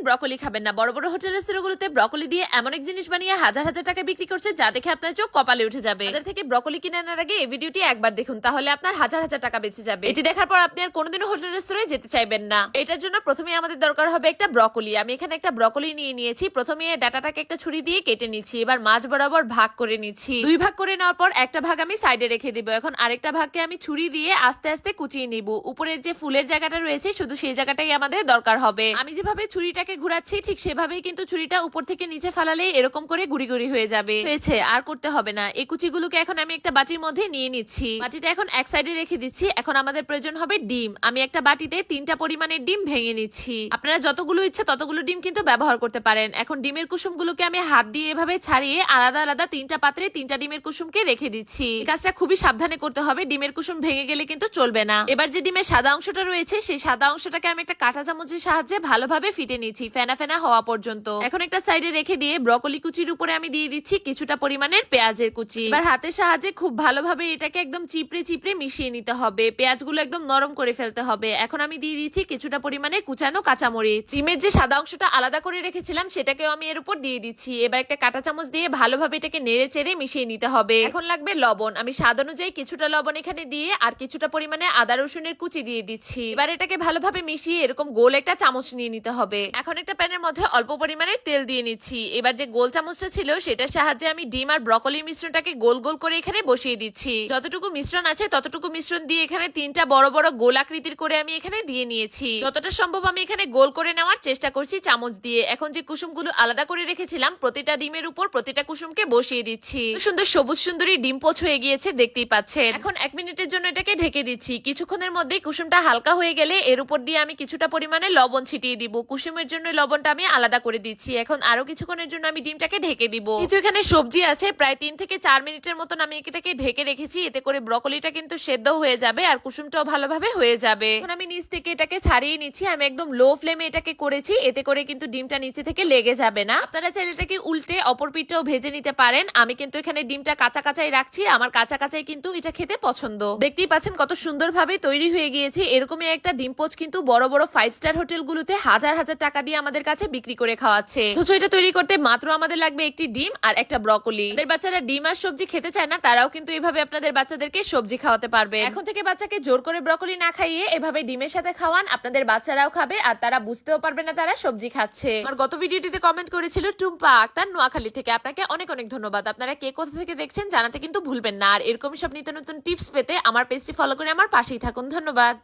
Broccoli খাবেন না, বড় বড় হোটেল রেস্টুরেন্টগুলোতে ব্রকলি দিয়ে এমন এক জিনিস বানিয়ে হাজার হাজার টাকা বিক্রি করছে যা দেখে আপনার চোখ কপালে উঠে যাবে। বাজার থেকে ব্রকলি কিনে আনার আগে এই ভিডিওটি একবার দেখুন, তাহলে আপনার হাজার হাজার টাকা বেঁচে যাবে। এটি দেখার পর আপনি আর কোনোদিনও হোটেল রেস্টুরেন্টে যেতে চাইবেন না। এটার জন্য প্রথমে আমাদের দরকার হবে একটা ব্রকলি। আমি এখানে একটা ব্রকলি নিয়ে নিয়েছি। প্রথমে ডাটাটাকে একটা ছুরি দিয়ে কেটে নিচ্ছি। এবার মাঝ বরাবর ভাগ করে নিচ্ছি। দুই ভাগ করে নেওয়ার পর একটা ভাগ আমি সাইডে রেখে দিব। এখন আরেকটা ভাগকে আমি ছুরি দিয়ে আস্তে আস্তে কুচিয়ে নিব। উপরের যে ফুলের জায়গাটা রয়েছে শুধু সেই জায়গাটাই আমাদের দরকার হবে। আমি যেভাবে ছুরিটাকে ঘুরাচ্ছি ঠিক সেভাবেই কিন্তু ছুরিটা উপর থেকে নিচে ফালালে এরকম করে গুড়ি গুড়ি হয়ে যাবে। হয়েছে, আর করতে হবে না। এই কুচিগুলোকে এখন আমি একটা বাটির মধ্যে নিয়ে নিচ্ছি। বাটিটা এখন এক সাইডে রেখে দিচ্ছি। এখন আমাদের প্রয়োজন হবে ডিম। আমি একটা বাটিতে 3টা পরিমাণের ডিম ভেঙে নিচ্ছি। আপনারা যতগুলো ইচ্ছা ততগুলো ডিম কিন্তু ব্যবহার করতে পারেন। এখন ডিমের কুসুমগুলোকে আমি হাত দিয়ে এভাবে ছাড়িয়ে আলাদা আলাদা 3টা পাত্রে 3টা ডিমের কুসুমকে রেখে দিচ্ছি। কাজটা খুবই সাবধানে করতে হবে, ডিমের কুসুম ভেঙে গেলে কিন্তু চলবে না। এবার যে ডিমের সাদা অংশটা রয়েছে সেই সাদা অংশটাকে আমি একটা কাঁটা চামচের সাহায্যে ভালোভাবে ফিটে নিচ্ছি ফেনা ফেনা হওয়া পর্যন্ত। এখন একটা সাইডে রেখে দিয়ে ব্রকলি কুচির উপরে আমি দিয়ে দিচ্ছি কিছুটা পরিমাণের পেঁয়াজের কুচি। এবার হাতের সাহায্যে খুব ভালোভাবে এটাকে একদম চিপড়ে চিপড়ে মিশিয়ে নিতে হবে। পেঁয়াজগুলো একদম নরম করে ফেলতে হবে। এখন আমি দিয়ে দিচ্ছি কিছুটা পরিমাণে কুচানো কাঁচামরিচ। ডিমের যে সাদা অংশটা আলাদা করে রেখেছিলাম সেটাকেও আমি এর উপর দিয়ে দিচ্ছি। এবার একটা কাঁটা চামচ দিয়ে ভালোভাবে এটাকে নেড়ে চেড়ে মিশিয়ে নিতে হবে। এখন লাগবে লবণ। আমি স্বাদ অনুযায়ী কিছুটা লবণ এখানে দিয়ে আর কিছুটা পরিমাণে আদা রসুনের কুচি দিয়ে দিচ্ছি। এবার এটাকে ভালোভাবে মিশিয়ে এরকম গোল একটা চামচ নিয়ে নিতে হবে। এখন একটা প্যানের মধ্যে অল্প পরিমাণে তেল দিয়ে নিচ্ছি। এবার যে গোল চামচটা ছিল সেটার সাহায্যে আমি ডিম আর ব্রকলির মিশ্রণটাকে গোল গোল করে এখানে বসিয়ে দিচ্ছি। যতটুকু মিশ্রণ আছে ততটুকু মিশ্রণ দিয়ে এখানে 3টা বড় বড় গোল আকৃতির করে আমি এখানে দিয়ে নিয়েছি। যতটা সম্ভব আমি এখানে গোল করে নেওয়ার চেষ্টা করছি চামচ দিয়ে। এখন যে কুসুমগুলো আলাদা করে রেখেছিলাম প্রতিটা ডিমের উপর প্রতিটা কুসুমকে বসিয়ে দিচ্ছি। সুন্দর সবুজ সুন্দরী ডিম পোচ হয়ে গিয়েছে, দেখতেই পাচ্ছেন। এখন 1 মিনিটের জন্য এটাকে ঢেকে দিচ্ছি। কিছুক্ষণের মধ্যেই কুসুমটা হালকা হয়ে গেলে এর উপর দিয়ে আমি কিছুটা পরিমাণে লবণ ছিটিয়ে দিব। কুসুমের জন্য লবণটা আমি আলাদা করে দিচ্ছি। এখন আরো কিছুক্ষণের জন্য আমি ডিমটাকে ঢেকে দিব। কিছু এখানে সবজি আছে, প্রায় 3 থেকে 4 মিনিটের মতন আমি এটাকে ঢেকে রেখেছি। এতে করে ব্রকলিটা কিন্তু সেদ্ধ হয়ে যাবে আর কুসুমটাও ভালোভাবে হয়ে যাবে। এখন আমি নিচ থেকে এটাকে ছাড়িয়ে নিচ্ছি। আমি একদম লো ফ্লেমে এটাকে করেছি, এতে করে কিন্তু ডিমটা নিচে থেকে লেগে যাবে না। আপনারা চাইলে এটাকে উল্টে অপর পিঠটাও ভেজে নিতে পারেন। আমি কিন্তু এখানে ডিমটা কাঁচা কাঁচাই রাখছি। আমার কাঁচা কাঁচাই কিন্তু এটা খেতে পছন্দ। দেখতেই পাচ্ছেন কত সুন্দরভাবে তৈরি হয়ে গিয়েছে। এরকমই একটা ডিম পোচ কিন্তু বড় বড় 5 স্টার হোটেলগুলোতে হাজার হাজার টাকা দিয়ে আমাদের কাছে বিক্রি করে খাওয়াচ্ছে। তো এটা তৈরি করতে মাত্র আমাদের লাগবে একটি ডিম আর একটা ব্রকলি। আমাদের বাচ্চারা ডিম আর সবজি খেতে চায় না, তারাও কিন্তু এভাবে আপনাদের বাচ্চাদেরকে সবজি খাওয়াতে পারবে। এখন থেকে বাচ্চাকে জোর করে ব্রকলি না খাইয়ে এভাবে ডিমের সাথে খাওয়ান, আপনাদের বাচ্চারাও খাবে আর তারা বুঝতেও পারবে না তারা সবজি খাচ্ছে। আমার গত ভিডিওটিতে কমেন্ট করেছিল টুম্পা আক্তার নোয়াখালী থেকে। আপনাকে অনেক অনেক ধন্যবাদ। আপনারা কে কোথা থেকে দেখছেন জানাতে কিন্তু ভুলবেন না। আর এরকম সব নিত্য নতুন টিপস পেতে আমার পেজটি ফলো করে আমার পাশেই থাকুন। ধন্যবাদ।